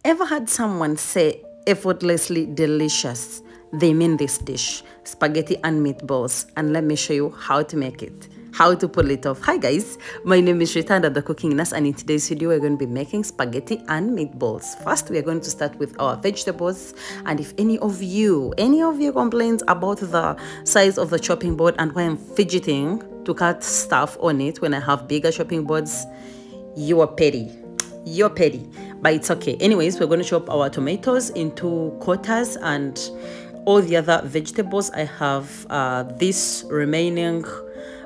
Ever had someone say effortlessly delicious? They mean this dish, spaghetti and meatballs, and let me show you how to make it, how to pull it off. Hi guys, my name is Rita, the cooking nurse, and in today's video we're going to be making spaghetti and meatballs. First, we are going to start with our vegetables, and if any of you complains about the size of the chopping board and why I'm fidgeting to cut stuff on it when I have bigger chopping boards, you are petty. You're petty, but it's okay. Anyways, we're going to chop our tomatoes into quarters and all the other vegetables. I have this remaining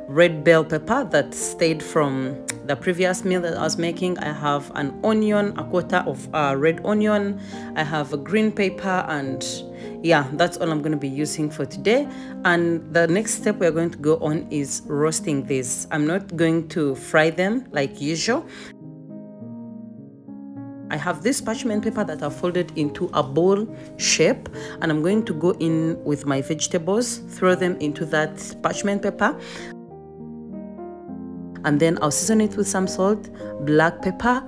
red bell pepper that stayed from the previous meal that I was making. I have an onion, a quarter of red onion. I have a green pepper, and yeah, that's all I'm going to be using for today. And the next step we're going to go on is roasting this. I'm not going to fry them like usual. I have this parchment paper that I've folded into a bowl shape, and I'm going to go in with my vegetables, throw them into that parchment paper, and then I'll season it with some salt, black pepper,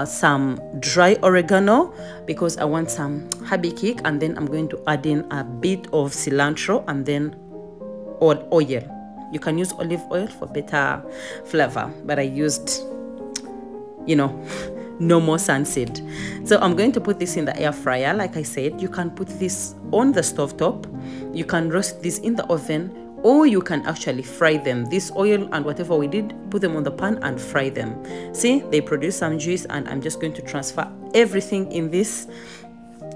some dry oregano because I want some herby kick, and then I'm going to add in a bit of cilantro and then oil. You can use olive oil for better flavor, but I used, no more sunseed. So I'm going to put this in the air fryer. Like I said, you can put this on the stove top, you can roast this in the oven, or you can actually fry them. This oil and whatever we did, put them on the pan and fry them. See, they produce some juice, and I'm just going to transfer everything in this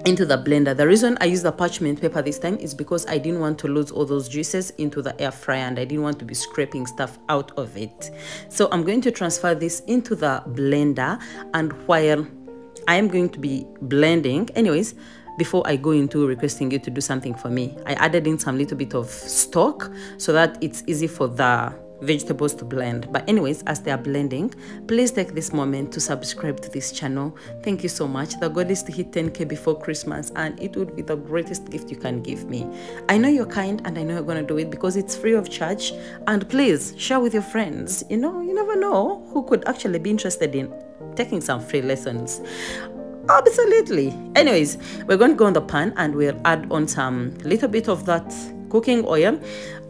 into the blender. The reason I use the parchment paper this time is because I didn't want to lose all those juices into the air fryer, and I didn't want to be scraping stuff out of it. So I'm going to transfer this into the blender, and while I am going to be blending, anyways, before I go into requesting you to do something for me, I added in some little bit of stock so that it's easy for the vegetables to blend. But anyways, as they are blending, please take this moment to subscribe to this channel. Thank you so much. The goal is to hit 10k before Christmas, and it would be the greatest gift you can give me. I know you're kind, and I know you're gonna do it because it's free of charge. And please share with your friends. You never know who could actually be interested in taking some free lessons. Absolutely. Anyways, we're going to go on the pan, and we'll add on some little bit of that cooking oil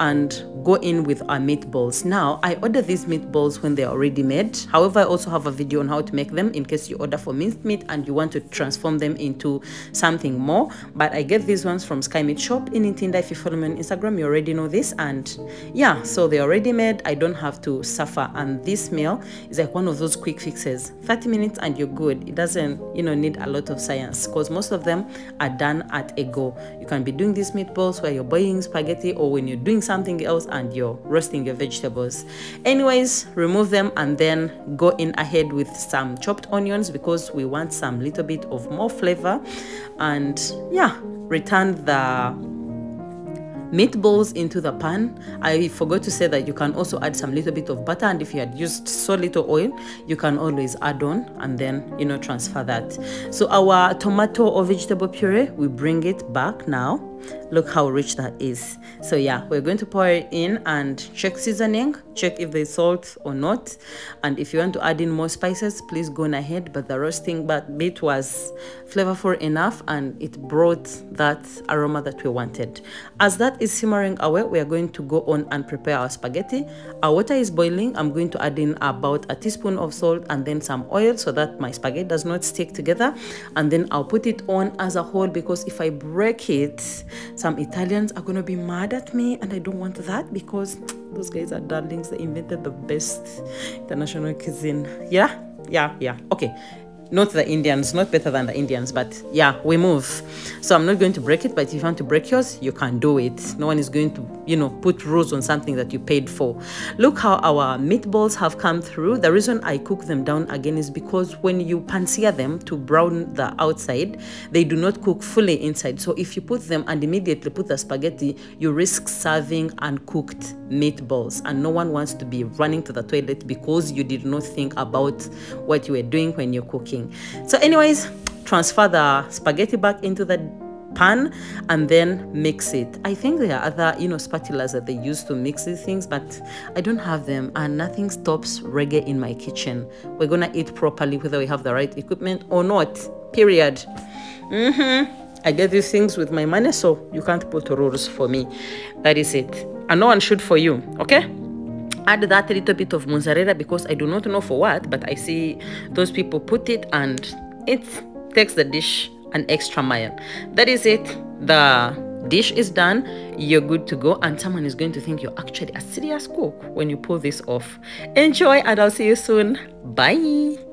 and go in with our meatballs. Now, I order these meatballs when they're already made. However, I also have a video on how to make them in case you order for minced meat and you want to transform them into something more. But I get these ones from Sky Meat Shop in Intinda. If you follow me on Instagram, you already know this. And yeah, so they're already made. I don't have to suffer. And this meal is like one of those quick fixes. 30 minutes and you're good. It doesn't, need a lot of science because most of them are done at a go. You can be doing these meatballs where you're boiling spaghetti, or when you're doing something else and you're roasting your vegetables. Anyways, remove them and then go in ahead with some chopped onions because we want some little bit of more flavor. And yeah, return the meatballs into the pan. I forgot to say that you can also add some little bit of butter, and if you had used so little oil, you can always add on and then transfer that. So our tomato or vegetable puree, we bring it back now. Look how rich that is. So yeah, we're going to pour it in and check seasoning, check if there's salt or not, and if you want to add in more spices, please go on ahead. But the roasting bit was flavorful enough, and it brought that aroma that we wanted. As that is simmering away, we are going to go on and prepare our spaghetti. Our water is boiling. I'm going to add in about a teaspoon of salt and then some oil so that my spaghetti does not stick together, and then I'll put it on as a whole because if I break it, some Italians are going to be mad at me, and I don't want that because those guys are darlings. They invented the best international cuisine. Yeah. Okay, not the Indians, not better than the Indians, but yeah, we move. So I'm not going to break it, but if you want to break yours, you can do it. No one is going to put rules on something that you paid for. Look how our meatballs have come through. The reason I cook them down again is because when you pan-sear them to brown the outside, they do not cook fully inside. So if you put them and immediately put the spaghetti, you risk serving uncooked meatballs, and no one wants to be running to the toilet because you did not think about what you were doing when you're cooking. So anyways, transfer the spaghetti back into the pan and then mix it. I think there are other spatulas that they use to mix these things, but I don't have them, and nothing stops reggae in my kitchen. We're gonna eat properly whether we have the right equipment or not. period. I get these things with my money, so you can't put rules for me. That is it. And no one should for you, okay? Add that little bit of mozzarella because I do not know for what, but I see those people put it and it takes the dish an extra mile. That is it. The dish is done. You're good to go, and someone is going to think you're actually a serious cook when you pull this off. Enjoy, and I'll see you soon. Bye.